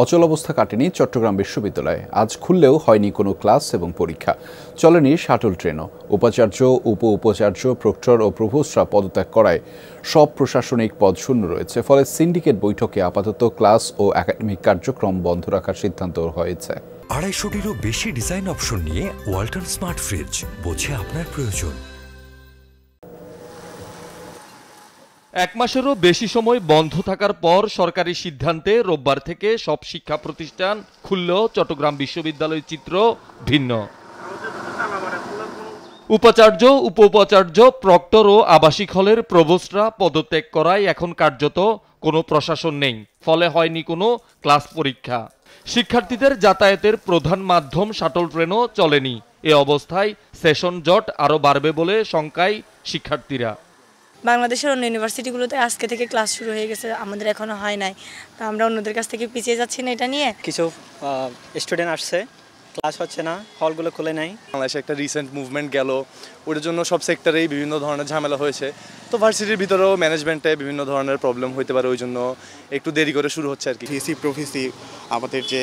অচলাবস্থা কাটেনি চট্টগ্রাম বিশ্ববিদ্যালয়ে। আজ খুললেও হয়নি কোনো ক্লাস এবং পরীক্ষা, চলেনি শাটল ট্রেনও। উপাচার্য, উপাচার্য, প্রক্টর ও প্রভোস্টরা পদত্যাগ করায় সব প্রশাসনিক পদ শূন্য রয়েছে। ফলে সিন্ডিকেট বৈঠকে আপাতত ক্লাস ও একাডেমিক কার্যক্রম বন্ধ রাখার সিদ্ধান্ত হয়েছে। 250-টিরও বেশি ডিজাইন অপশন নিয়ে ওয়ালটন স্মার্ট ফ্রিজ, বোঝে আপনার প্রয়োজন। এক মাসেরও বেশি সময় বন্ধ থাকার পর সরকারি সিদ্ধান্তে রোববার থেকে সব শিক্ষা প্রতিষ্ঠান খুললেও চট্টগ্রাম বিশ্ববিদ্যালয়ের চিত্র ভিন্ন। উপাচার্য, উপাচার্য, প্রক্টর ও আবাসিক হলের প্রভোস্টরা পদত্যাগ করায় এখন কার্যত কোনো প্রশাসন নেই। ফলে হয়নি কোনো ক্লাস পরীক্ষা। শিক্ষার্থীদের যাতায়াতের প্রধান মাধ্যম শাটল ট্রেনও চলেনি। এ অবস্থায় সেশন জট আরও বাড়বে বলে শঙ্কায় শিক্ষার্থীরা। বাংলাদেশের অন্য ইউনিভার্সিটিগুলোতে আজকে থেকে ক্লাস শুরু হয়ে গেছে, আমাদের এখনো হয় নাই। তা আমরা অন্যদের কাছ থেকে পিছিয়ে যাচ্ছি না এটা নিয়ে। কিছু স্টুডেন্ট আসছে, ক্লাস হচ্ছে না, হলগুলো খুলে নাই। বাংলাদেশে একটা রিসেন্ট মুভমেন্ট গেল, ওটার জন্য সব সেক্টরেই বিভিন্ন ধরনের ঝামেলা হয়েছে। তো ভার্সিটির ভিতরেও ম্যানেজমেন্টে বিভিন্ন ধরনের প্রবলেম হতে পারে, ওই জন্য একটু দেরি করে শুরু হচ্ছে আর কি। ভিসি প্রভিসি আমাদের যে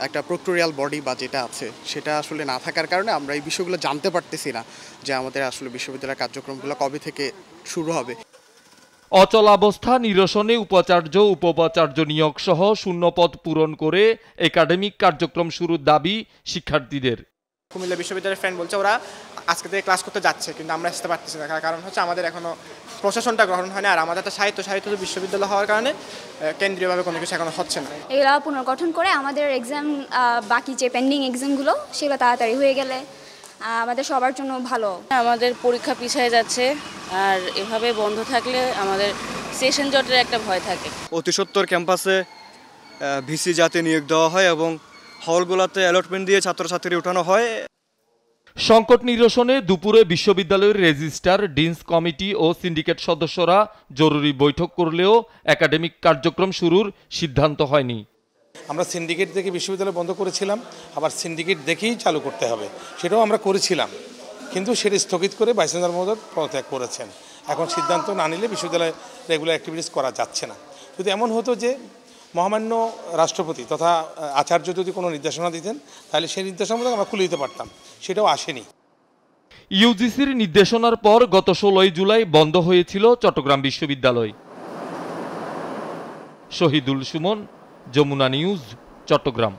একটা প্রক্টোরিয়াল বডি বা যেটা আছে সেটা আসলে না থাকার কারণে আমরা এই বিষয়গুলো জানতে পারতেছি না যে আমাদের আসলে বিশ্ববিদ্যালয়ের কার্যক্রমগুলো কবে থেকে শুরু হবে। অচলাবস্থা নিরসনে উপাচার্য, উপাচার্য নিয়োগ সহ শূন্যপদ পূরণ করে একাডেমিক কার্যক্রম শুরুর দাবি শিক্ষার্থীদের। কুমিল্লা বিশ্ববিদ্যালয়ের ফ্রেন্ড বলছে ওরা আজকে থেকে ক্লাস করতে যাচ্ছে, কিন্তু আমরা আসতে পারতেছি না। কারণ হচ্ছে আমাদের এখনো প্রশাসনটা গ্রহণ হয় না, আর আমাদের একটা সাহিত্য বিশ্ববিদ্যালয় হওয়ার কারণে কেন্দ্রীয়ভাবে কোনো কিছু এখনো হচ্ছে না। এগুলো পুনর্গঠন করে আমাদের এক্সাম, বাকি যে পেন্ডিং এক্সামগুলো সেগুলো তাড়াতাড়ি হয়ে গেলে আমাদের সবার জন্য ভালো। আমাদের পরীক্ষা পিছিয়ে যাচ্ছে, আর এভাবে বন্ধ থাকলে আমাদের সেশন জটের একটা ভয় থাকে। অতি সত্বর ক্যাম্পাসে ভিসি যাতে নিয়োগ দেওয়া হয় এবং হলগুলোতে অ্যালটমেন্ট দিয়ে ছাত্রছাত্রী উঠানো হয়। সংকট নিরসনে দুপুরে বিশ্ববিদ্যালয়ের রেজিস্ট্রার, ডিনস কমিটি ও সিন্ডিকেট সদস্যরা জরুরি বৈঠক করলেও একাডেমিক কার্যক্রম শুরুর সিদ্ধান্ত হয়নি। আমরা সিন্ডিকেট দেখে বিশ্ববিদ্যালয় বন্ধ করেছিলাম, আবার সিন্ডিকেট দেখেই চালু করতে হবে সেটাও আমরা করেছিলাম, কিন্তু সেটা স্থগিত করে ভাইস চ্যান্সেলর মহোদয় পদত্যাগ করেছেন। এখন সিদ্ধান্ত না নিলে বিশ্ববিদ্যালয়ে রেগুলার অ্যাক্টিভিটিস করা যাচ্ছে না। যদি এমন হতো যে মহামান্য রাষ্ট্রপতি তথা আচার্য যদি কোনো নির্দেশনা দিতেন, তাহলে সেই নির্দেশনা মতো আমরা খুলে দিতে পারতাম, সেটাও আসেনি। ইউজিসির নির্দেশনার পর গত 16 জুলাই বন্ধ হয়েছিল চট্টগ্রাম বিশ্ববিদ্যালয়। শহীদুল সুমন, যমুনা নিউজ, চট্টগ্রাম।